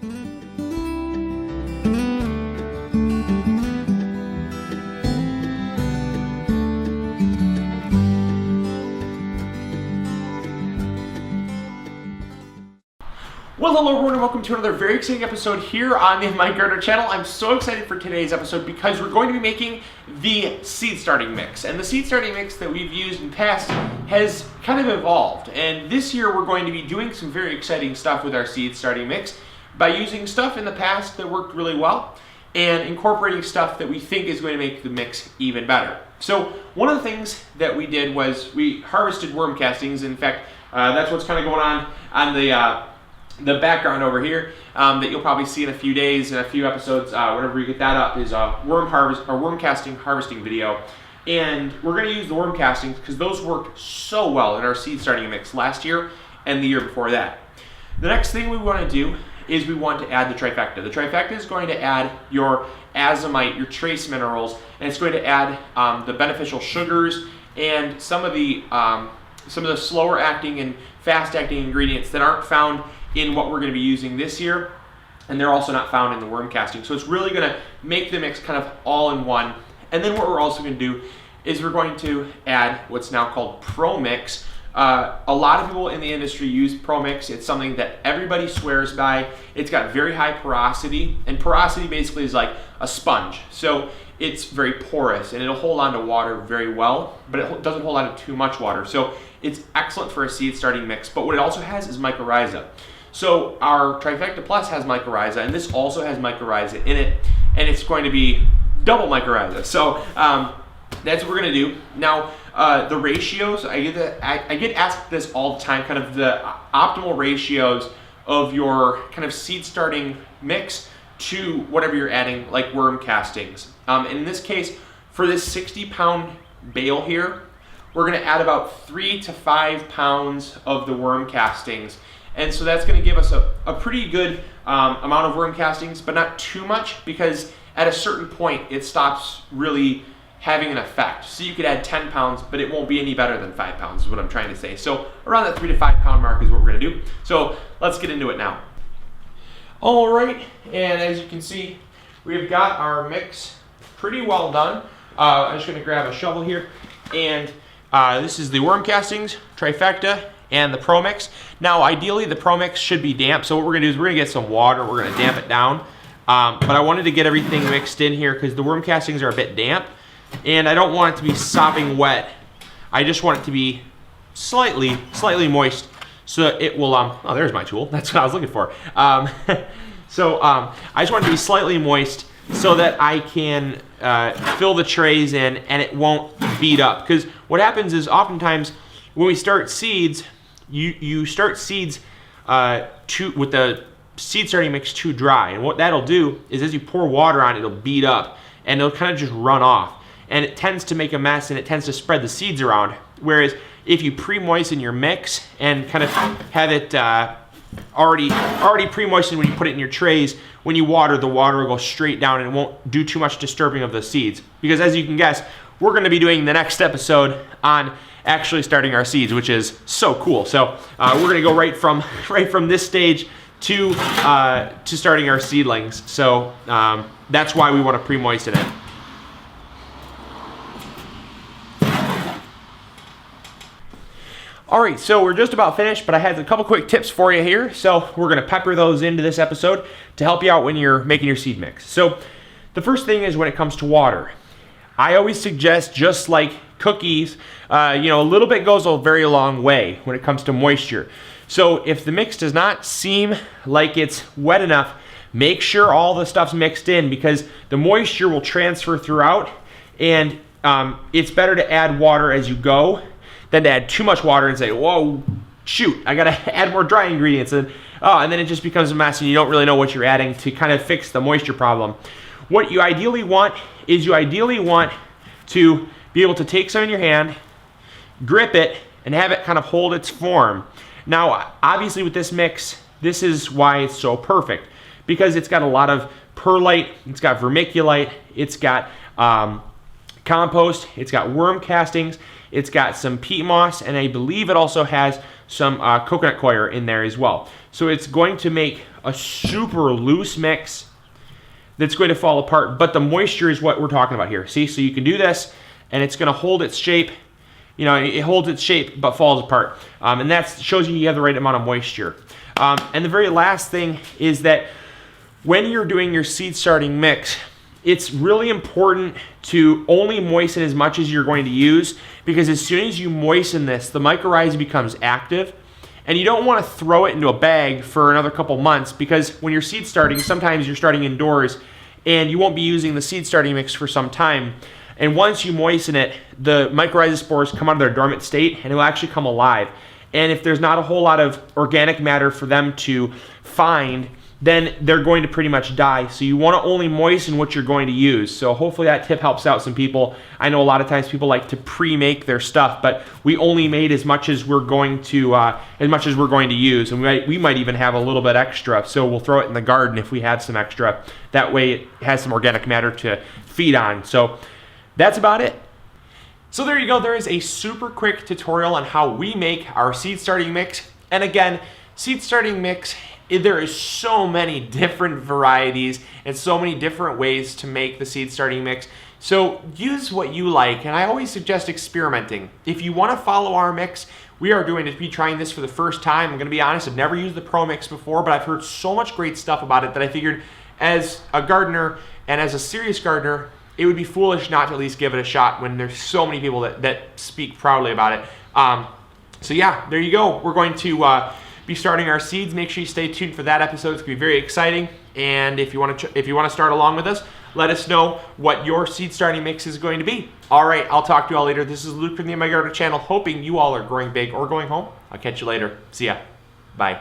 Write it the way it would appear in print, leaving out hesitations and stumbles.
Well, hello everyone and welcome to another very exciting episode here on the MIgardener channel. I'm so excited for today's episode because we're going to be making the seed starting mix. And the seed starting mix that we've used in the past has kind of evolved. And this year we're going to be doing some very exciting stuff with our seed starting mix by using stuff in the past that worked really well and incorporating stuff that we think is going to make the mix even better. So one of the things that we did was we harvested worm castings. In fact, that's what's kind of going on the background over here that you'll probably see in a few days, in a few episodes, whenever we get that up, is a worm casting harvesting video. And we're going to use the worm castings because those worked so well in our seed starting mix last year and the year before that. The next thing we want to do is we want to add the Trifecta. The Trifecta is going to add your azomite, your trace minerals, and it's going to add the beneficial sugars and some of the slower acting and fast acting ingredients that aren't found in what we're going to be using this year, and they're also not found in the worm casting. So it's really going to make the mix kind of all in one. And then what we're also going to do is we're going to add what's now called Pro Mix. A lot of people in the industry use Pro Mix. It's something that everybody swears by. It's got very high porosity, and porosity basically is like a sponge. So it's very porous and it'll hold on to water very well, but it doesn't hold on to too much water. So it's excellent for a seed starting mix. But what it also has is mycorrhiza. So our Trifecta Plus has mycorrhiza, and this also has mycorrhiza in it, and it's going to be double mycorrhiza. So that's what we're going to do. Now, the ratios, I get asked this all the time, kind of the optimal ratios of your kind of seed starting mix to whatever you're adding, like worm castings. And in this case, for this 60-pound bale here, we're going to add about 3 to 5 pounds of the worm castings. And so that's going to give us a pretty good amount of worm castings, but not too much, because at a certain point it stops really having an effect. So you could add 10 pounds, but it won't be any better than 5 pounds is what I'm trying to say. So around that 3 to 5 pound mark is what we're going to do. So let's get into it now. All right, and as you can see, we've got our mix pretty well done. I'm just going to grab a shovel here, and this is the worm castings, Trifecta, and the Pro Mix. Now, ideally, the Pro Mix should be damp, so what we're gonna do is we're gonna get some water, we're gonna damp it down. But I wanted to get everything mixed in here because the worm castings are a bit damp, and I don't want it to be sopping wet. I just want it to be slightly moist, so that it will, oh, there's my tool, that's what I was looking for. I just want it to be slightly moist so that I can fill the trays in and it won't beat up. Because what happens is oftentimes when we start seeds, you start seeds with the seed starting mix too dry, and what that'll do is as you pour water on it, it'll beat up and it'll kind of just run off, and it tends to make a mess and it tends to spread the seeds around. Whereas if you pre-moisten your mix and kind of have it already pre-moistened when you put it in your trays, when you water, the water will go straight down and it won't do too much disturbing of the seeds. Because as you can guess, we're going to be doing the next episode on actually starting our seeds, which is so cool. So we're going to go right from this stage to starting our seedlings. So that's why we want to pre-moisten it. All right, so we're just about finished, but I had a couple quick tips for you here. So we're going to pepper those into this episode to help you out when you're making your seed mix. So the first thing is when it comes to water. I always suggest, just like cookies, a little bit goes a very long way when it comes to moisture. So if the mix does not seem like it's wet enough, make sure all the stuff's mixed in, because the moisture will transfer throughout, and it's better to add water as you go than to add too much water and say, whoa, shoot, I gotta add more dry ingredients, and then it just becomes a mess and you don't really know what you're adding to kind of fix the moisture problem. What you ideally want is to be able to take some in your hand, grip it, and have it kind of hold its form. Now, obviously with this mix, this is why it's so perfect, because it's got a lot of perlite, it's got vermiculite, it's got compost, it's got worm castings, it's got some peat moss, and I believe it also has some coconut coir in there as well. So it's going to make a super loose mix that's going to fall apart, but the moisture is what we're talking about here. See, so you can do this, and it's gonna hold its shape. You know, it holds its shape, but falls apart. And that shows you have the right amount of moisture. And the very last thing is that when you're doing your seed starting mix, it's really important to only moisten as much as you're going to use, because as soon as you moisten this, the mycorrhiza becomes active, and you don't want to throw it into a bag for another couple months, because when you're seed starting, sometimes you're starting indoors and you won't be using the seed starting mix for some time. And once you moisten it, the mycorrhiza spores come out of their dormant state and it will actually come alive. And if there's not a whole lot of organic matter for them to find, then they're going to pretty much die. So you want to only moisten what you're going to use. So hopefully that tip helps out some people. I know a lot of times people like to pre-make their stuff, but we only made as much as we're going to use, and we might even have a little bit extra. So we'll throw it in the garden if we had some extra. That way it has some organic matter to feed on. So that's about it. So there you go. There is a super quick tutorial on how we make our seed starting mix. And again, seed starting mix, there is so many different varieties and so many different ways to make the seed starting mix. So use what you like, and I always suggest experimenting. If you want to follow our mix, we are going to be trying this for the first time. I'm going to be honest, I've never used the Pro Mix before, but I've heard so much great stuff about it that I figured as a gardener and as a serious gardener, it would be foolish not to at least give it a shot when there's so many people that speak proudly about it. So yeah, there you go. We're going to be starting our seeds. Make sure you stay tuned for that episode. It's gonna be very exciting. And if you want to start along with us, let us know what your seed starting mix is going to be. All right, I'll talk to you all later. This is Luke from the MIgardener channel, hoping you all are growing big or going home. I'll catch you later. See ya. Bye.